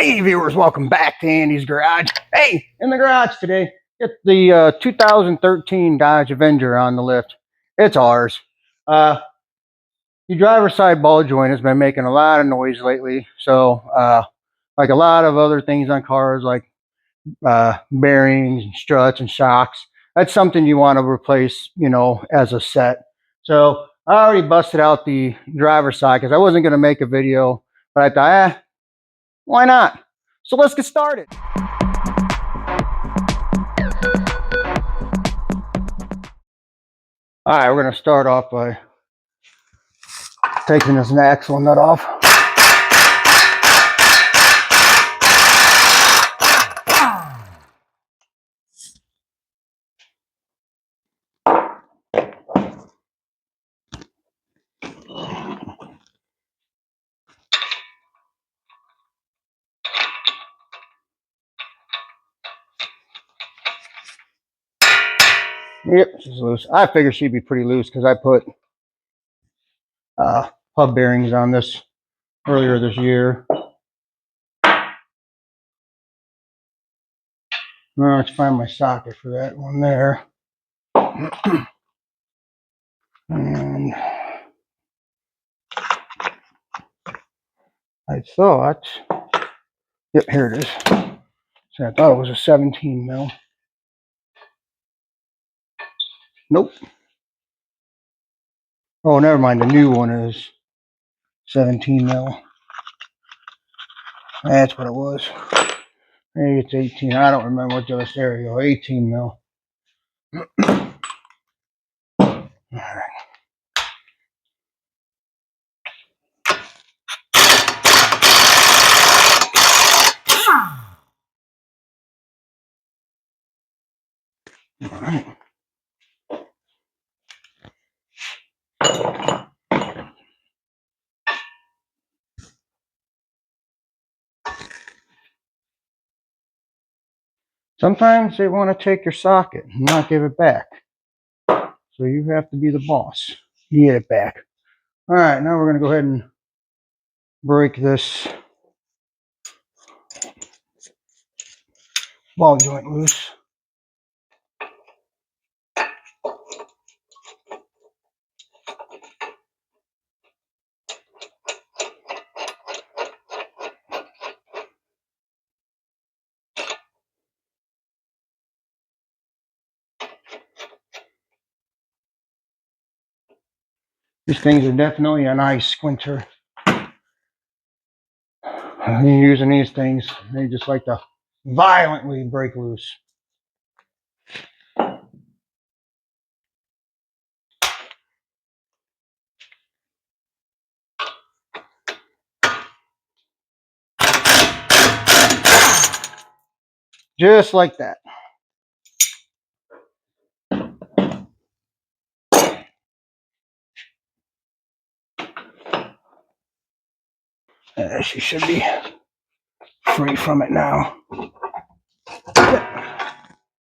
Hey viewers, welcome back to Andy's Garage. Hey, in the garage today, get the 2013 Dodge Avenger on the lift. It's ours. The driver's side ball joint has been making a lot of noise lately. So like a lot of other things on cars, like bearings and struts and shocks, that's something you want to replace, you know, as a set. So I already busted out the driver's side because I wasn't going to make a video, but I thought, why not? So let's get started. All right, we're going to start off by taking this axle nut off. Yep, she's loose. I figured she'd be pretty loose because I put hub bearings on this earlier this year. Now let's find my socket for that one there. And I thought, yep, here it is. So I thought it was a 17 mil. Nope. Oh, never mind. The new one is 17 mil. That's what it was. Maybe it's 18. I don't remember what the other stereo. 18 mil. All right. All right. Sometimes they want to take your socket and not give it back. So you have to be the boss. You get it back. All right, now we're going to go ahead and break this ball joint loose. These things are definitely an eye squinter. When you're using these things, they just like to violently break loose. Just like that. She should be free from it now.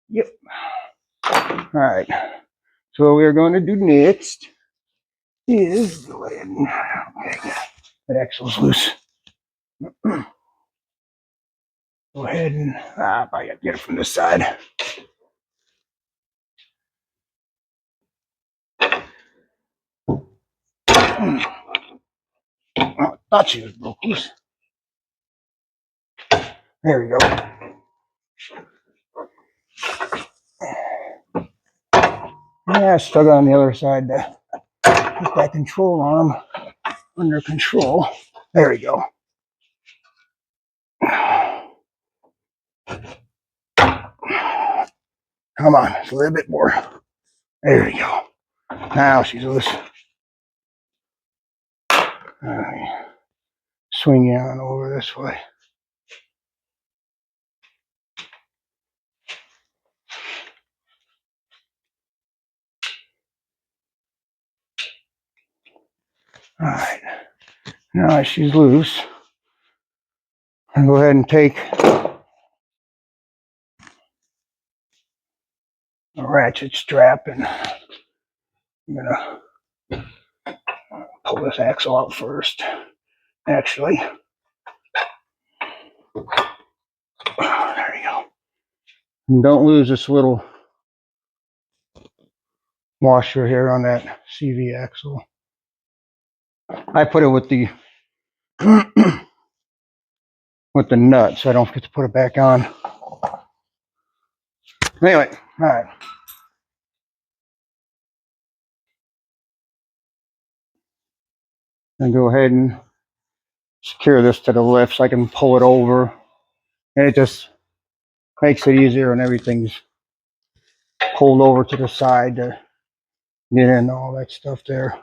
Yep. All right. So what we're going to do next is go ahead and, okay, that axle's loose. Go ahead and, I gotta get it from this side. I thought she was broke loose. There we go. Yeah, I stuck on the other side to get that control arm under control. There we go. Come on, it's a little bit more. There we go. Now she's loose. Swing you on over this way. All right. Now she's loose. I'll go ahead and take a ratchet strap and I'm gonna pull this axle out first. Actually, And don't lose this little washer here on that CV axle. I put it with the with the nut, so I don't forget to put it back on. Anyway, all right. And go ahead and secure this to the lift so I can pull it over. And it just makes it easier when everything's pulled over to the side to get in all that stuff there.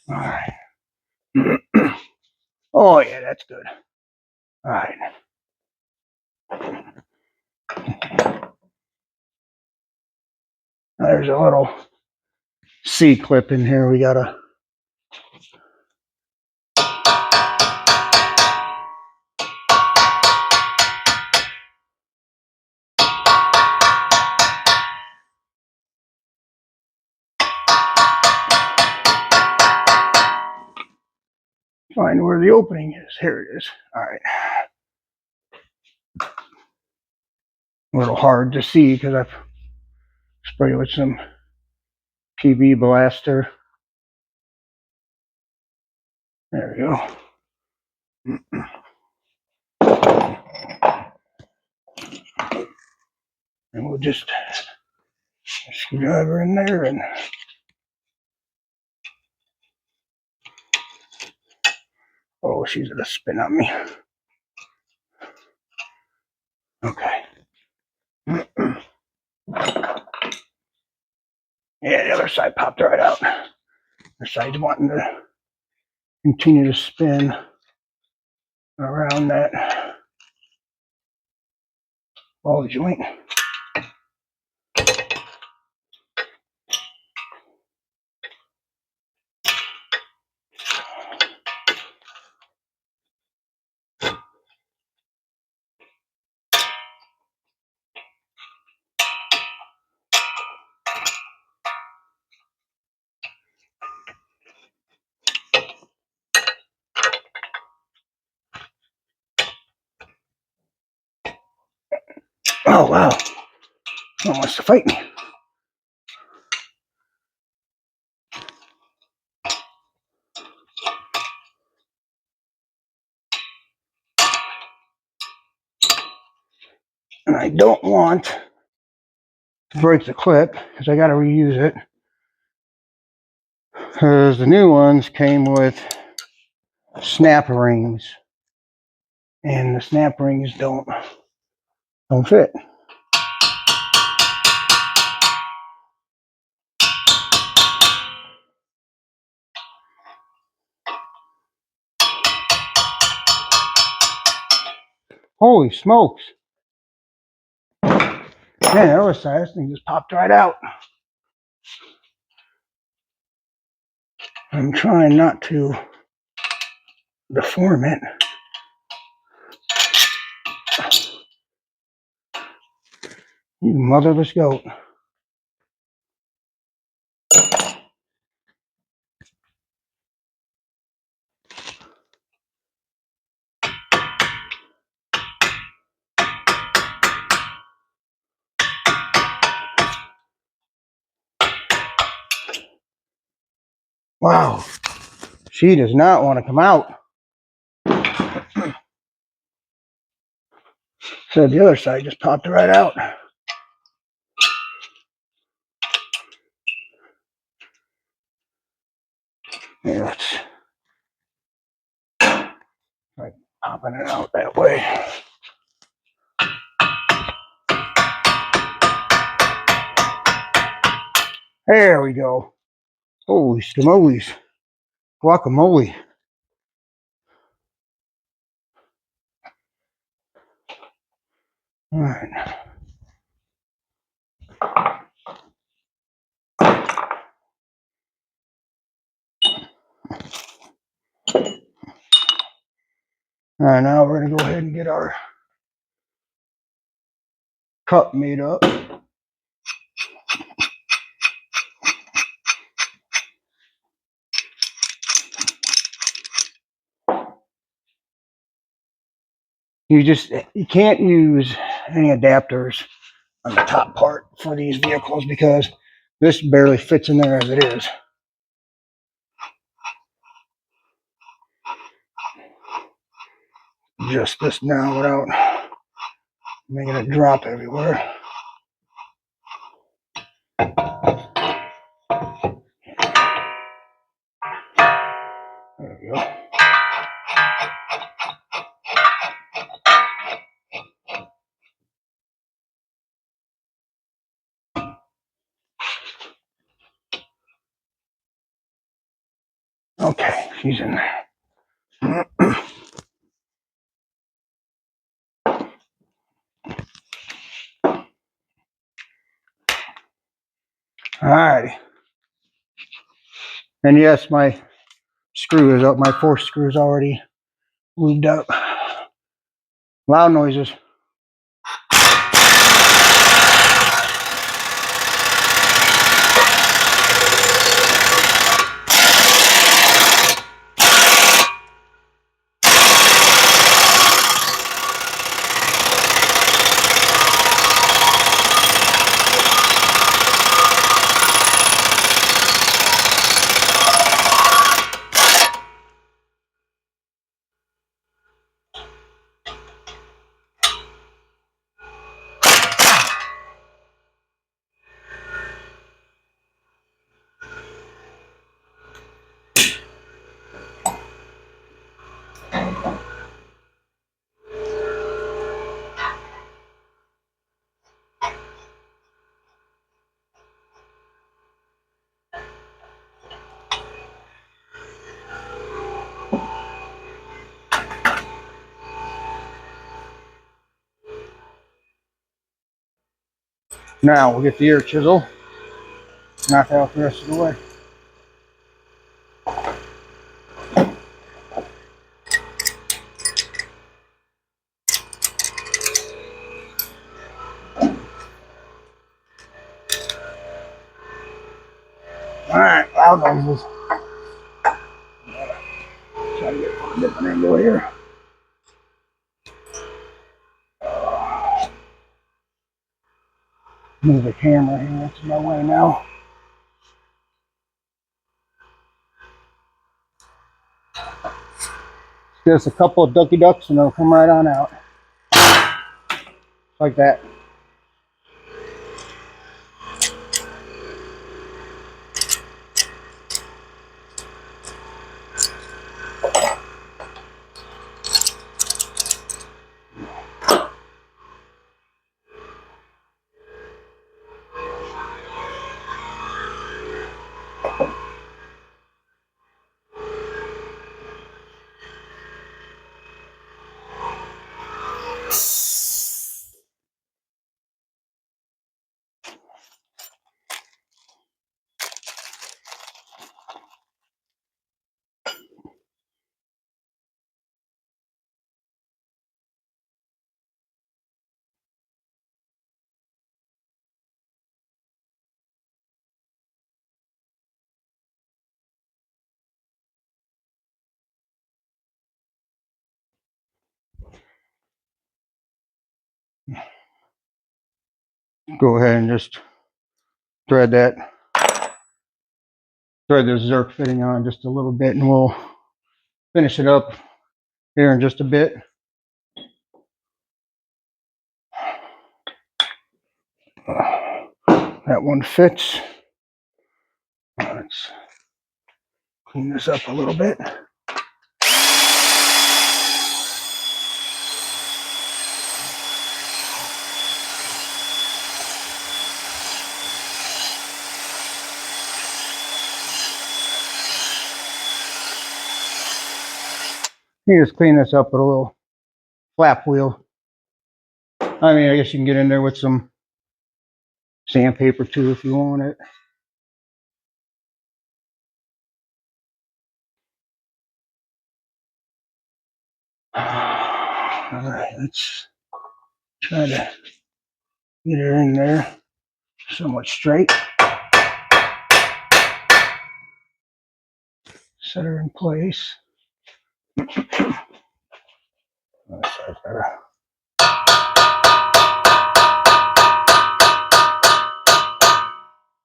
All right. Oh yeah, that's good. All right. There's a little C-clip in here we gotta find where the opening is. Here it is. All right. A little hard to see because I've sprayed with some PB blaster. There we go. And we'll just screwdriver in there and oh, she's gonna spin on me. Okay. Yeah, the other side popped right out. The side's wanting to continue to spin around that ball joint. Oh wow. It wants to fight me. And I don't want to break the clip because I got to reuse it. Because the new ones came with snap rings, and the snap rings don't fit. Holy smokes! Man, the other side, this thing just popped right out. I'm trying not to deform it. You motherless goat. Wow. She does not want to come out. So the other side just popped right out. Yeah, let's try popping it out that way. There we go. Holy schmoles. Guacamole. All right. All right, now we're gonna go ahead and get our cup made up. You can't use any adapters on the top part for these vehicles because this barely fits in there as it is. Just this now without making it drop everywhere. There we go. Okay, she's in there. All right. And yes, my screw is up. My fourth screw is already lubed up. Loud noises. Now we'll get the air chisel, knock out the rest of the way. All right, loud noises. Try to get a different angle here. Move the camera here, it's in my way now. Just a couple of ducky ducks and they'll come right on out. Like that. Go ahead and just thread the Zerk fitting on just a little bit and we'll finish it up here in just a bit. That one fits. Let's clean this up a little bit. You just clean this up with a little flap wheel. I mean, I guess you can get in there with some sandpaper too if you want it. All right, let's try to get her in there somewhat straight. Set her in place.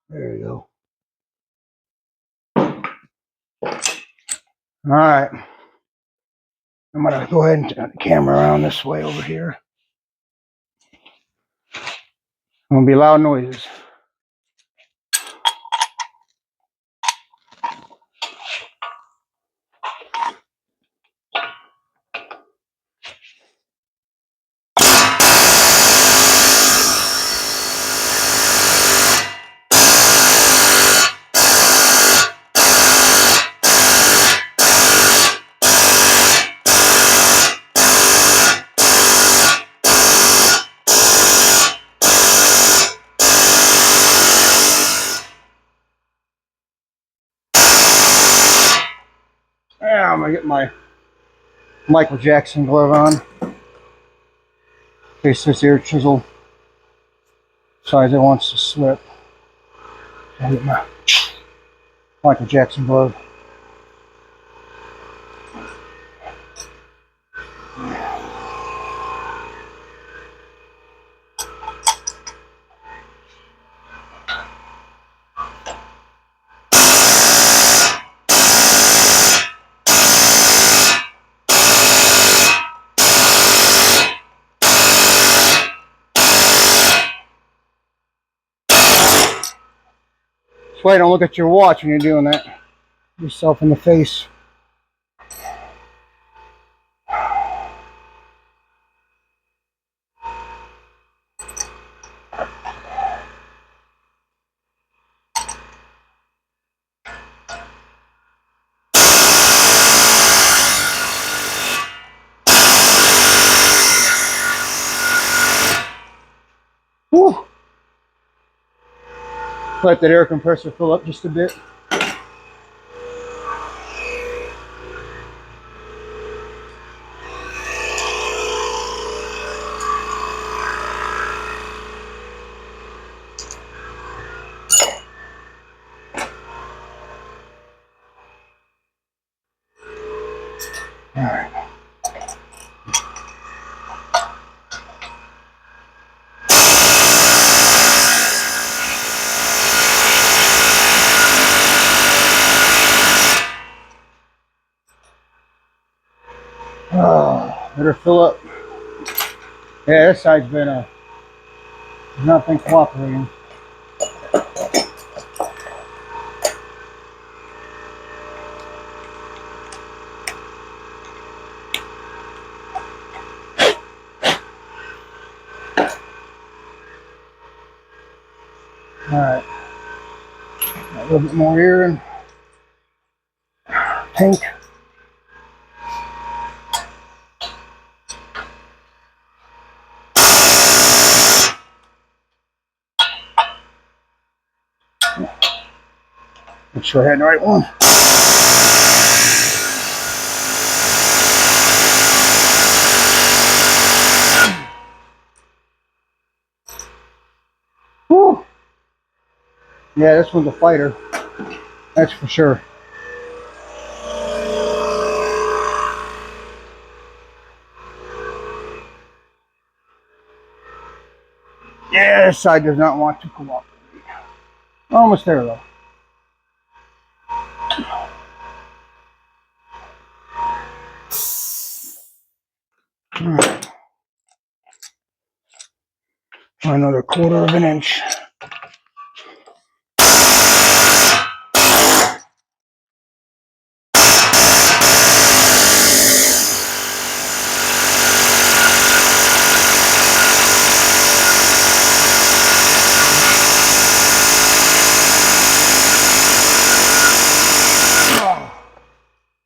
There you go. All right. I'm going to go ahead and turn the camera around this way over here. Going to be loud noises. Yeah, I'm going to get my Michael Jackson glove on. In case this ear chisel decides it wants to slip. I'll get my Michael Jackson glove. That's why don't look at your watch when you're doing that. Yourself in the face. Whew. Let that air compressor fill up just a bit. All right. Oh, let her fill up. Yeah, this side's been not been cooperating. All right. A little bit more here and tank. Make sure I had the right one. Whew. Yeah, this one's a fighter. That's for sure. Yeah, this side does not want to cooperate. Almost there though. All right. Another 1/4 of an inch.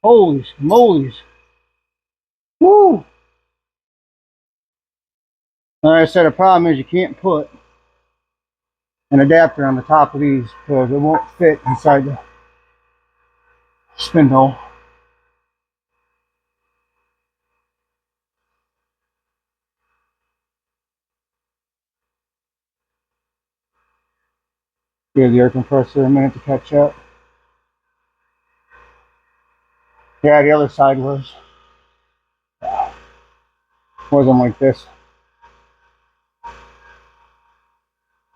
Holy smolies. Woo! Like I said, the problem is you can't put an adapter on the top of these because it won't fit inside the spindle. Give the air compressor a minute to catch up. Yeah, the other side wasn't like this.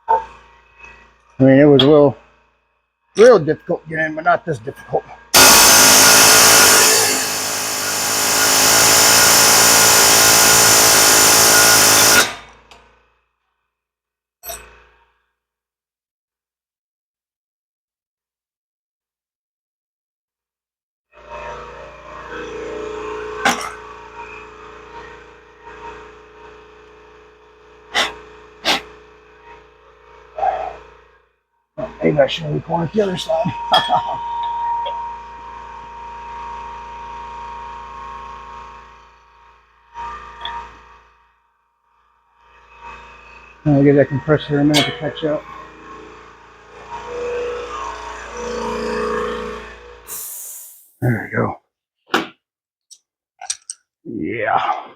I mean, it was a real difficult to get in, but not this difficult. Maybe I should record the other side. I'll give that compressor a minute to catch up. There we go. Yeah.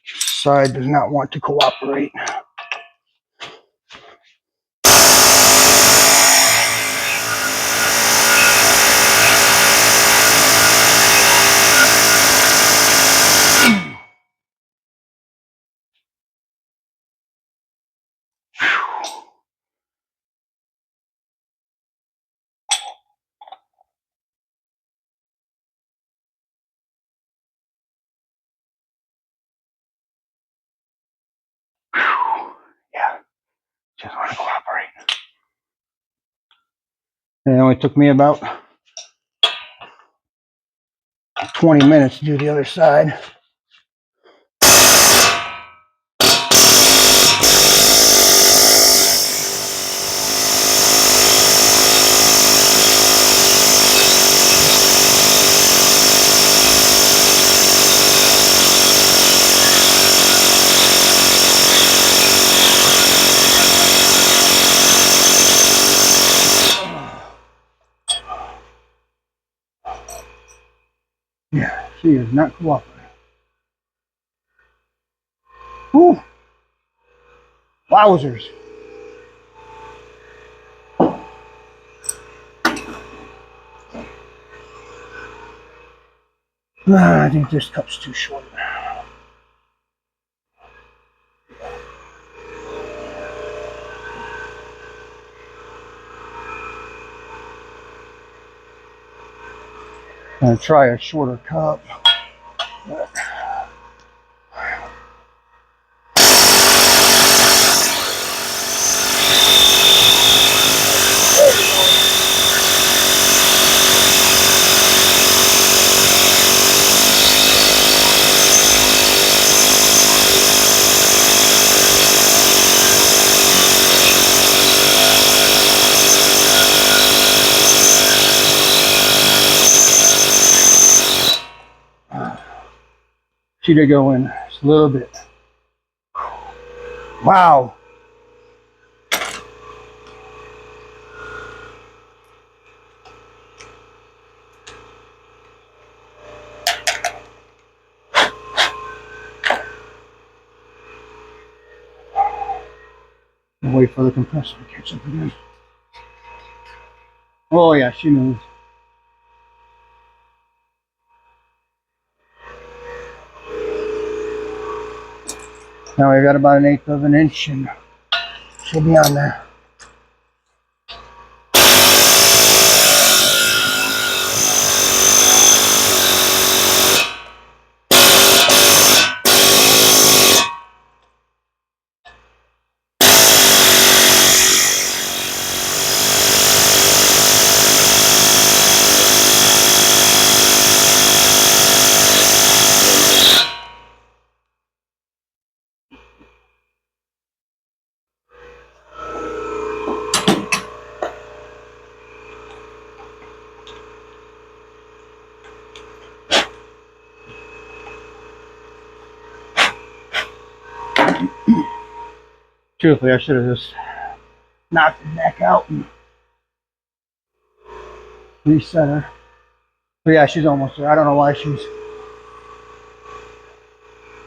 Side does not want to cooperate. Yeah, just want to cooperate. And it only took me about 20 minutes to do the other side. Yeah, she is not cooperating. Whew. Wowzers. I think this cup's too short. I'm going to try a shorter cup. She did go in just a little bit. Wow. Wait for the compressor to catch up again. Oh yeah, she moves. Now we got about 1/8 of an inch and she'll be on there. Truthfully, I should have just knocked it back out and reset her. But yeah, she's almost there. I don't know why she's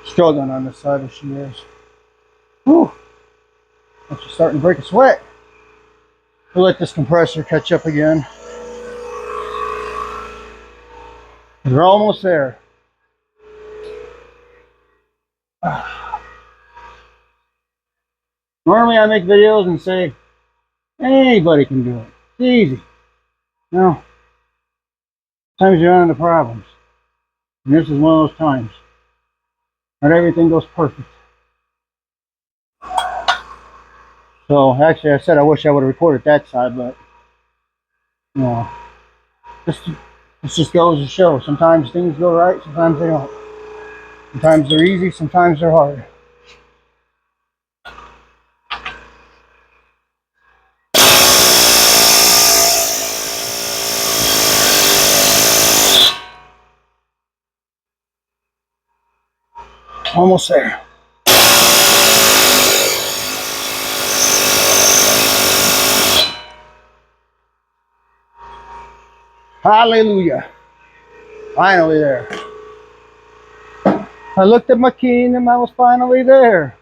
struggling on this side as she is. Whew. She's starting to break a sweat. We'll let this compressor catch up again. We're almost there. Normally I make videos and say, anybody can do it. It's easy. No. Sometimes you run into problems. And this is one of those times. Not everything goes perfect. So actually I said I wish I would have recorded that side, but you know, this just goes to show. Sometimes things go right, sometimes they don't. Sometimes they're easy, sometimes they're hard. Almost there. Hallelujah. Finally there. I looked at my kingdom, I was finally there.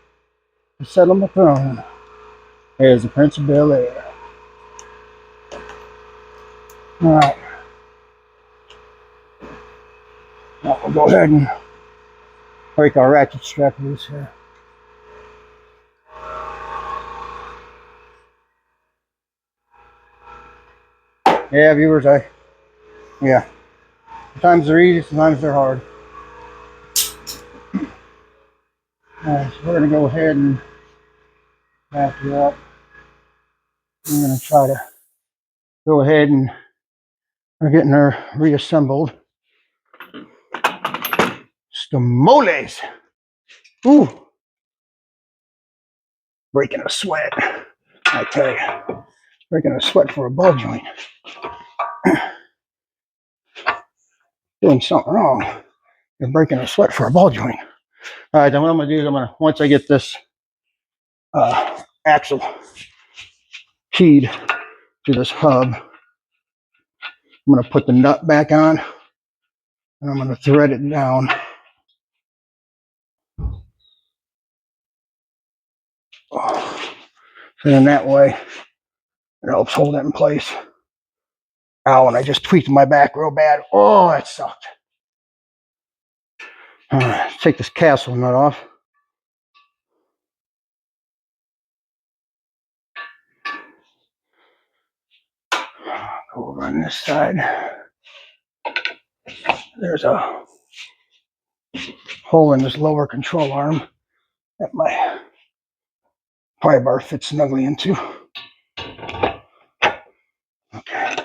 To sit on my throne. There's the Prince of Bel Air. Alright. Now we'll go ahead and break our ratchet strap loose here. Yeah, viewers, yeah. Sometimes they're easy, sometimes they're hard. Alright, so we're going to go ahead and back it up. I'm going to try to go ahead and we're getting her reassembled. Stamoles! Ooh! Breaking a sweat. I tell you. Breaking a sweat for a ball joint. Doing something wrong. You're breaking a sweat for a ball joint. Alright, then what I'm going to do is once I get this axle keyed to this hub, I'm going to put the nut back on and I'm going to thread it down. So then that way it helps hold it in place. Ow, and I just tweaked my back real bad. Oh, that sucked. Alright, take this castle nut off. Go over on this side. There's a hole in this lower control arm that my pry bar fits snugly into. Okay.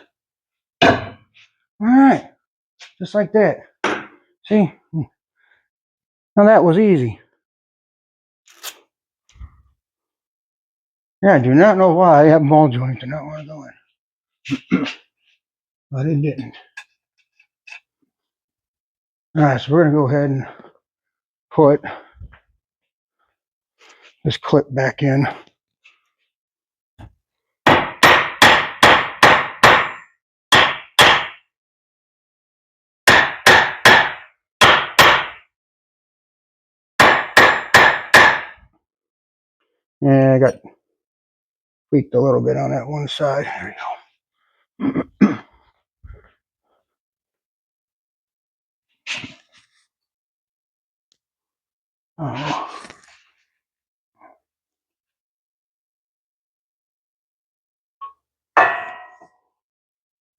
Alright, just like that. See? Now that was easy. Yeah, I do not know why that ball joint did not want to go in. But it didn't. Alright, so we're going to go ahead and put this clip back in. Yeah, I got tweaked a little bit on that one side. There you go. Oh.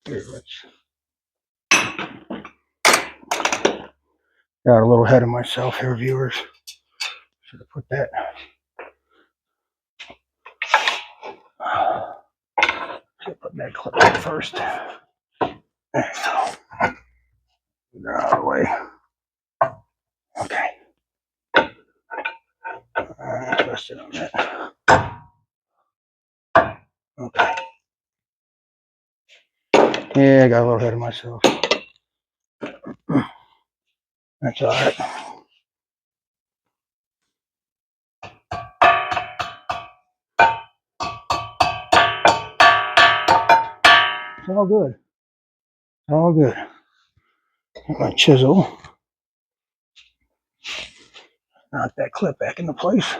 Here, got a little ahead of myself here, viewers. Should have put that. Should have put that clip in first. There you go. Get her out of the way. Okay. Rest it on that. Okay. Yeah, I got a little ahead of myself. That's all right. It's all good. It's all good. Get my chisel. Knock that clip back into place.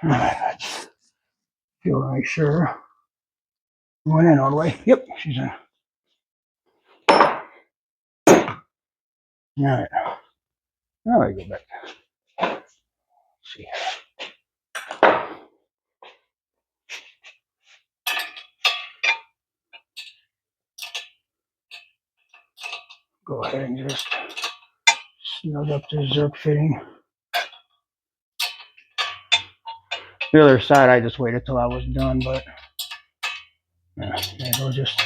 All right, let's feel to make sure. Went in all the way. Yep, she's in. All right. Now I go back. Let's see. Go ahead and just snug up the zerk fitting. The other side, I just waited till I was done, but maybe I'll just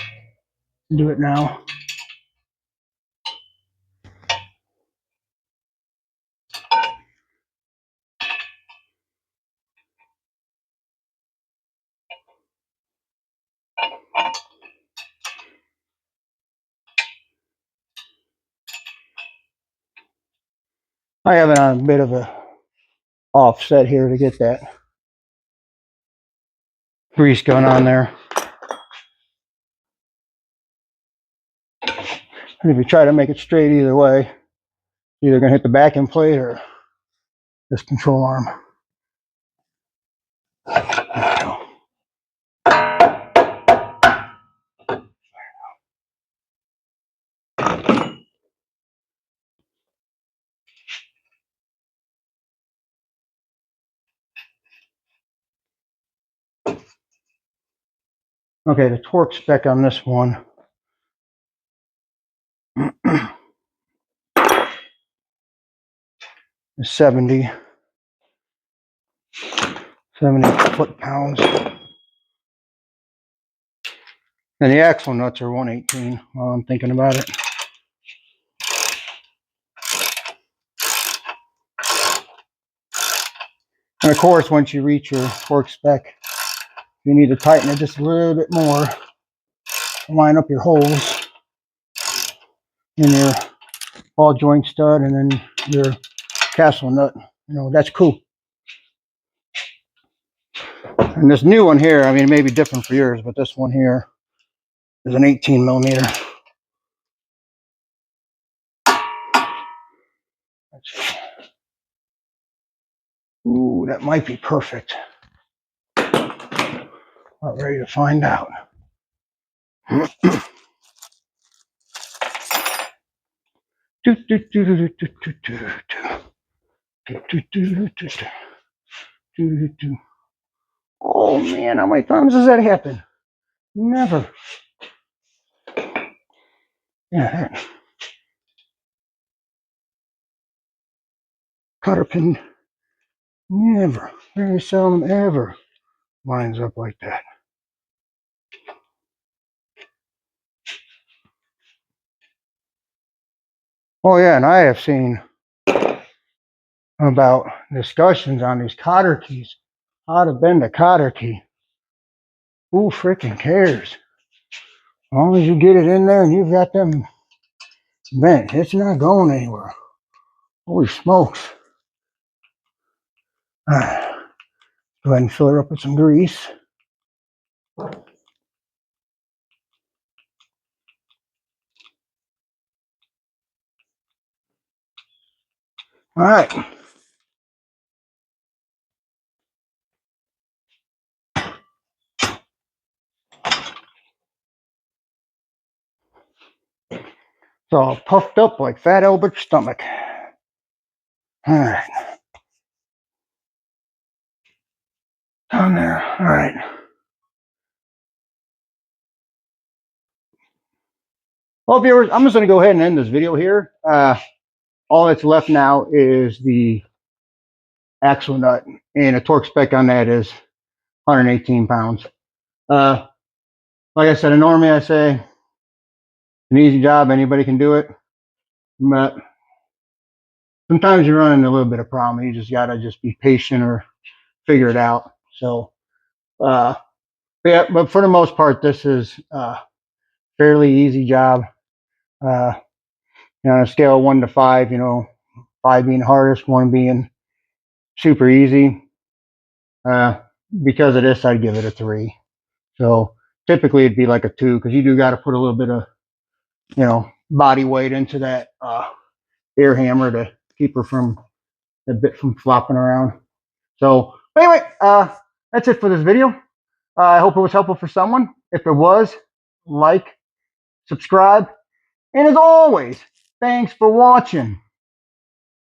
do it now. I have it on a bit of a offset here to get that grease going on there. And if you try to make it straight either way, you're either going to hit the backing plate or this control arm. Okay, the torque spec on this one is 70 foot-pounds. And the axle nuts are 118 while I'm thinking about it. And of course, once you reach your torque spec, you need to tighten it just a little bit more. Line up your holes in your ball joint stud and then your castle nut. You know, that's cool. And this new one here, I mean, it may be different for yours, but this one here is an 18 millimeter. Ooh, that might be perfect. Not ready to find out. Oh man, how many times does that happen? Never. Yeah. Cotter pin never, very seldom ever lines up like that. Oh yeah, and I have seen about discussions on these cotter keys, how to bend a cotter key. Who freaking cares? As long as you get it in there and you've got them bent, it's not going anywhere. Holy smokes. Go ahead and fill her up with some grease. All right. It's all puffed up like Fat Albert's stomach. All right. Down there. All right. Well, viewers, I'm just going to go ahead and end this video here. All that's left now is the axle nut, and a torque spec on that is 118 pounds. Like I said, normally I say an easy job, anybody can do it, but sometimes you run into a little bit of problem. You just gotta just be patient or figure it out. So, yeah, but for the most part, this is a fairly easy job. On a scale of 1 to 5, 5 being hardest, 1 being super easy. Because of this, I'd give it a 3. So typically it'd be like a 2 because you do got to put a little bit of, body weight into that air hammer to keep her from the bit from flopping around. So anyway, that's it for this video. I hope it was helpful for someone. If it was, like, subscribe, and as always, thanks for watching.